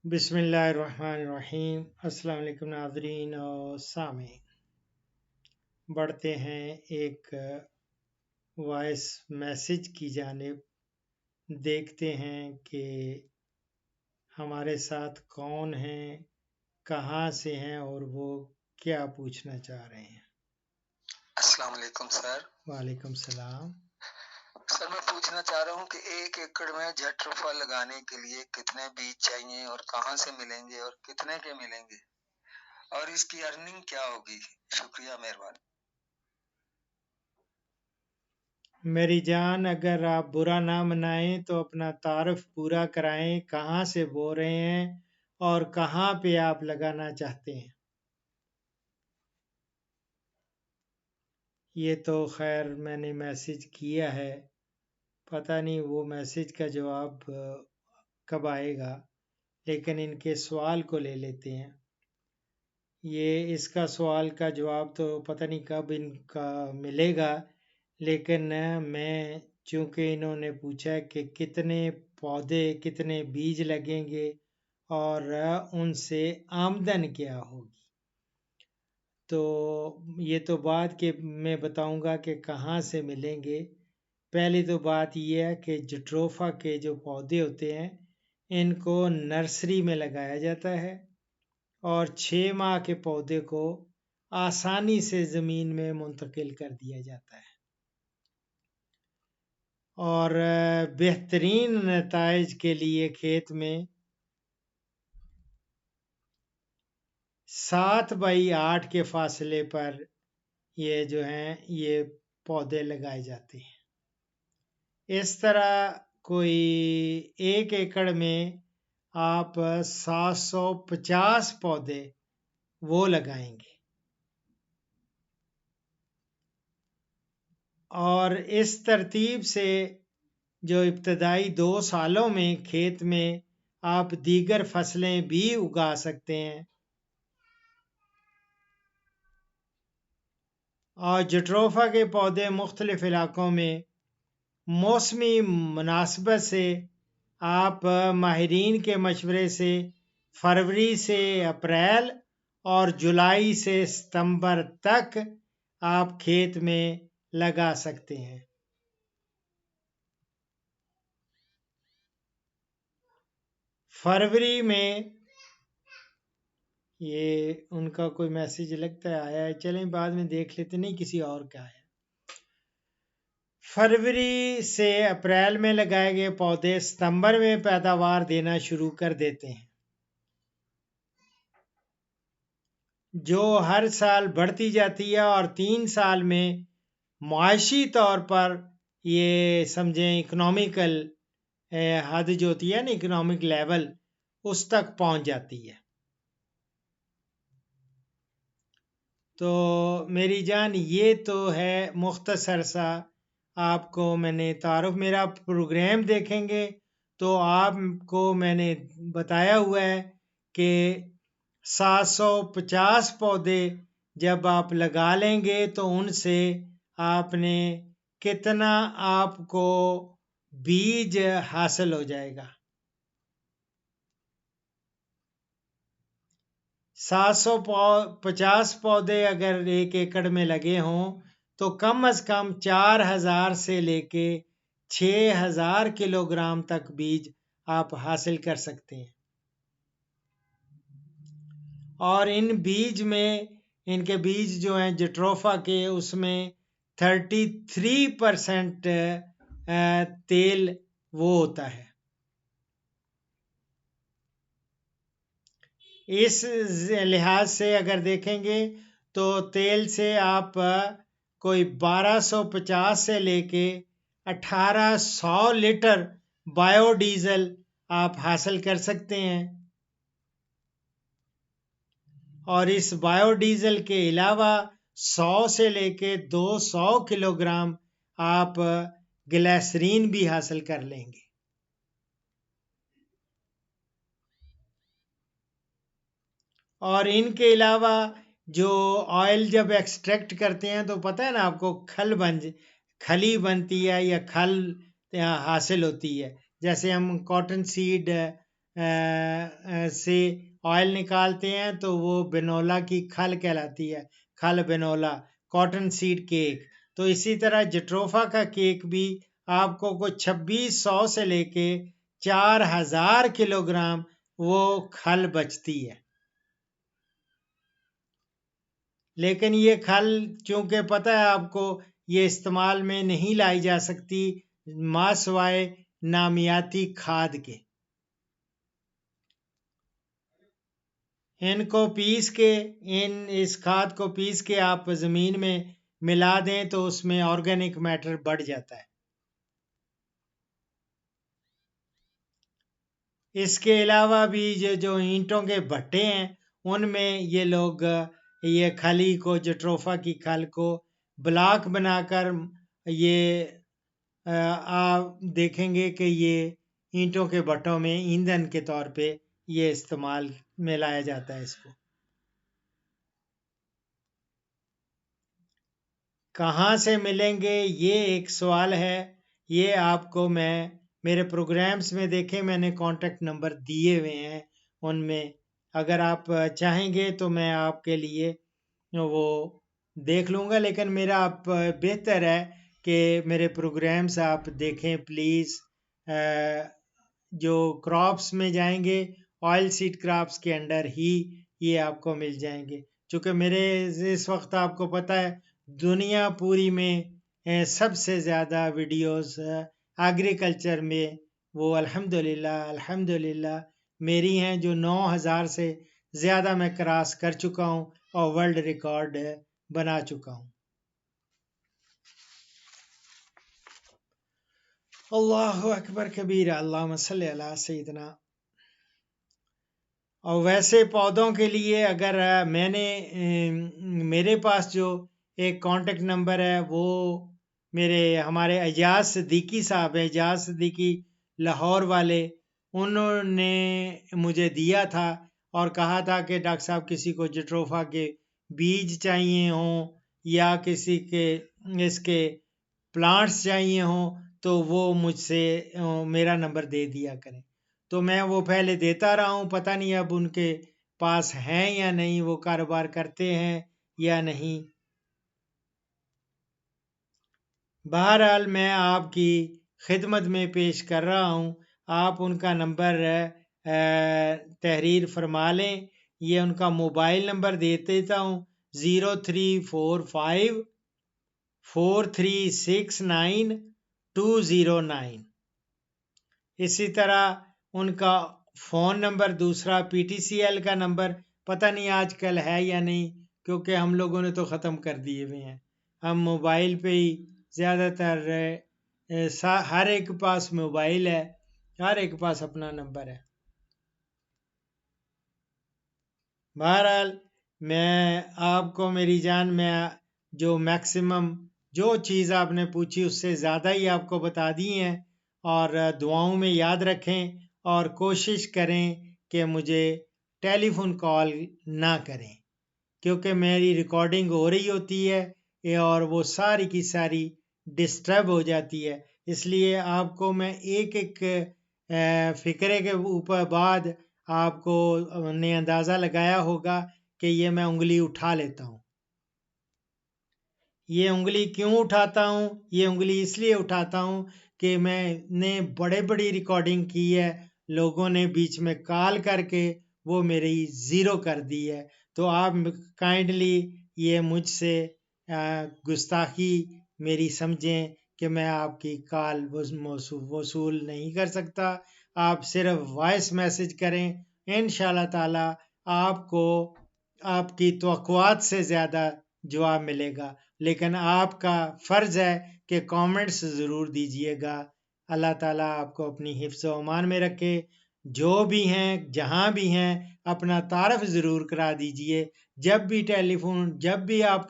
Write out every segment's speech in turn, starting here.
बिस्मिल्लाहिर्रहमानिर्रहीम। अस्सलाम वालेकुम नाज़रीन और सामीन। बढ़ते हैं एक वॉइस मैसेज की जानिब। देखते हैं कि हमारे साथ कौन हैं, कहाँ से हैं और वो क्या पूछना चाह रहे हैं। अस्सलाम वालेकुम सर। वालेकुम सलाम। सर मैं पूछना चाह रहा हूँ कि 1 एकड़ में जट्रोफा लगाने के लिए कितने बीज चाहिए और कहाँ से मिलेंगे और कितने के मिलेंगे और इसकी अर्निंग क्या होगी? शुक्रिया, मेहरबानी। मेरी जान, अगर आप बुरा ना मनाएं तो अपना तारुफ पूरा कराएं। कहाँ से बोल रहे हैं और कहाँ पे आप लगाना चाहते हैं। ये तो खैर मैंने मैसेज किया है, पता नहीं वो मैसेज का जवाब कब आएगा, लेकिन इनके सवाल को ले लेते हैं। ये इसका सवाल का जवाब तो पता नहीं कब इनका मिलेगा, लेकिन मैं चूँकि इन्होंने पूछा कि कितने पौधे कितने बीज लगेंगे और उनसे आमदन क्या होगी, तो ये तो बाद के मैं बताऊंगा कि कहाँ से मिलेंगे। पहली तो बात यह है कि जट्रोफा के जो पौधे होते हैं इनको नर्सरी में लगाया जाता है और 6 माह के पौधे को आसानी से ज़मीन में मुंतकिल कर दिया जाता है और बेहतरीन नताइज के लिए खेत में 7 बाई 8 के फासले पर ये जो हैं ये पौधे लगाए जाते हैं। इस तरह कोई 1 एकड़ में आप 750 पौधे वो लगाएंगे और इस तरतीब से जो इब्तदाई 2 सालों में खेत में आप दीगर फसलें भी उगा सकते हैं। और जट्रोफा के पौधे मुख्तलिफ इलाकों में मौसमी मुनासबत से आप माहिरीन के मशवरे से फरवरी से अप्रैल और जुलाई से सितंबर तक आप खेत में लगा सकते हैं। फरवरी में ये उनका कोई मैसेज लगता है आया है, चलें बाद में देख लेते, नहीं किसी और का है। फरवरी से अप्रैल में लगाए गए पौधे सितंबर में पैदावार देना शुरू कर देते हैं, जो हर साल बढ़ती जाती है और 3 साल में मुआशी तौर पर ये समझें इकोनॉमिकल हद जो होती है ना, इकोनॉमिक लेवल, उस तक पहुंच जाती है। तो मेरी जान, ये तो है मुख्तसर सा आपको मैंने तारुफ। मेरा प्रोग्राम देखेंगे तो आपको मैंने बताया हुआ है कि 750 पौधे जब आप लगा लेंगे तो उनसे आपने कितना आपको बीज हासिल हो जाएगा। 750 पौधे अगर 1 एकड़ में लगे हों तो कम से कम 4000 से लेके 6000 किलोग्राम तक बीज आप हासिल कर सकते हैं। और इन बीज में, इनके बीज जो हैं जट्रोफा के, उसमें 33% तेल वो होता है। इस लिहाज से अगर देखेंगे तो तेल से आप कोई 1250 से लेके 1800 लीटर बायोडीजल आप हासिल कर सकते हैं। और इस बायोडीजल के अलावा 100 से लेके 200 किलोग्राम आप ग्लिसरीन भी हासिल कर लेंगे। और इनके अलावा जो ऑयल जब एक्सट्रैक्ट करते हैं तो पता है ना आपको, खली बनती है या खल हासिल होती है। जैसे हम कॉटन सीड से ऑयल निकालते हैं तो वो बिनोला की खल कहलाती है, खल बिनोला, कॉटन सीड केक। तो इसी तरह जट्रोफा का केक भी आपको कुछ 2600 से लेके 4000 किलोग्राम वो खल बचती है। लेकिन ये खल चूंकि पता है आपको ये इस्तेमाल में नहीं लाई जा सकती मासवाए नामियाती खाद के। इनको पीस के इस खाद को पीस के आप ज़मीन में मिला दें तो उसमें ऑर्गेनिक मैटर बढ़ जाता है। इसके अलावा भी जो ईंटों के भट्टे हैं उनमें ये लोग ये खली को, जट्रोफा की खल को ब्लॉक बनाकर ये आप देखेंगे कि ये ईंटों के भट्टों में ईंधन के तौर पे ये इस्तेमाल में लाया जाता है। इसको कहाँ से मिलेंगे ये एक सवाल है। ये आपको मैं मेरे प्रोग्राम्स में देखें, मैंने कांटेक्ट नंबर दिए हुए हैं उनमें। अगर आप चाहेंगे तो मैं आपके लिए वो देख लूँगा, लेकिन मेरा आप बेहतर है कि मेरे प्रोग्राम्स आप देखें प्लीज़। जो क्रॉप्स में जाएंगे ऑयल सीड क्रॉप्स के अंडर ही ये आपको मिल जाएंगे। क्योंकि मेरे इस वक्त आपको पता है दुनिया पूरी में सबसे ज़्यादा वीडियोस एग्रीकल्चर में वो अल्हम्दुलिल्लाह अल्हम्दुलिल्लाह मेरी हैं, जो 9000 से ज़्यादा मैं क्रॉस कर चुका हूँ और वर्ल्ड रिकॉर्ड बना चुका हूँ। अल्लाहु अकबर कबीरा, अल्लाहुम्मा सल्ली अला सय्यिदना। और वैसे पौधों के लिए अगर मेरे पास जो एक कांटेक्ट नंबर है वो मेरे हमारे एजाज सिद्दीकी साहब है, एजाज सिद्दीकी लाहौर वाले, उन्होंने मुझे दिया था और कहा था कि डॉक्टर साहब किसी को जट्रोफा के बीज चाहिए हों या किसी के इसके प्लांट्स चाहिए हों तो वो मुझसे मेरा नंबर दे दिया करें। तो मैं वो पहले देता रहा हूँ, पता नहीं अब उनके पास हैं या नहीं, वो कारोबार करते हैं या नहीं। बहरहाल मैं आपकी खिदमत में पेश कर रहा हूँ। आप उनका नंबर तहरीर फरमा लें। ये उनका मोबाइल नंबर दे देता हूँ, 03454369 इसी तरह उनका फ़ोन नंबर दूसरा PTCL का नंबर पता नहीं आजकल है या नहीं, क्योंकि हम लोगों ने तो ख़त्म कर दिए हुए हैं। हम मोबाइल पे ही ज़्यादातर हर एक के पास मोबाइल है, हर एक के पास अपना नंबर है। बहरहाल मैं आपको मेरी जान में जो मैक्सिमम जो चीज़ आपने पूछी उससे ज़्यादा ही आपको बता दी हैं। और दुआओं में याद रखें और कोशिश करें कि मुझे टेलीफोन कॉल ना करें, क्योंकि मेरी रिकॉर्डिंग हो रही होती है और वो सारी की सारी डिस्टर्ब हो जाती है। इसलिए आपको मैं एक एक फ़िक्रे के ऊपर बाद आपको ने अंदाज़ा लगाया होगा कि ये मैं उंगली उठा लेता हूँ। ये उंगली क्यों उठाता हूँ? ये उंगली इसलिए उठाता हूँ कि मैंने बड़े बड़ी रिकॉर्डिंग की है, लोगों ने बीच में कॉल करके वो मेरी ज़ीरो कर दी है। तो आप काइंडली ये मुझसे गुस्ताखी मेरी समझें कि मैं आपकी कॉल वसूल नहीं कर सकता। आप सिर्फ वॉइस मैसेज करें, इंशाल्लाह ताला आपको आपकी तवक्कुआत से ज़्यादा जवाब मिलेगा। लेकिन आपका फ़र्ज़ है कि कमेंट्स ज़रूर दीजिएगा। अल्लाह ताला आपको अपनी हिफ्ज़ व अमान में रखे। जो भी हैं, जहाँ भी हैं, अपना तारफ़ ज़रूर करा दीजिए। जब भी टेलीफ़ोन, जब भी आप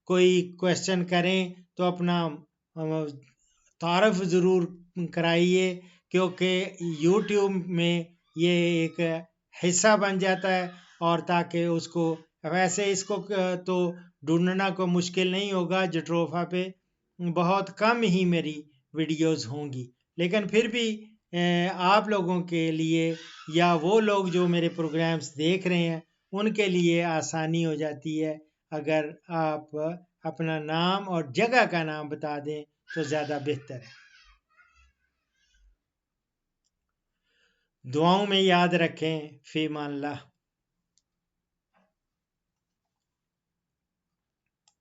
कोई क्वेश्चन करें तो अपना तारफ़ ज़रूर कराइए, क्योंकि यूट्यूब में ये एक हिस्सा बन जाता है और ताकि उसको वैसे इसको तो ढूंढना को मुश्किल नहीं होगा। जट्रोफा पे बहुत कम ही मेरी वीडियोस होंगी, लेकिन फिर भी आप लोगों के लिए या वो लोग जो मेरे प्रोग्राम्स देख रहे हैं उनके लिए आसानी हो जाती है अगर आप अपना नाम और जगह का नाम बता दें तो ज़्यादा बेहतर है। दुआओं में याद रखें। फ़ी अमान अल्लाह।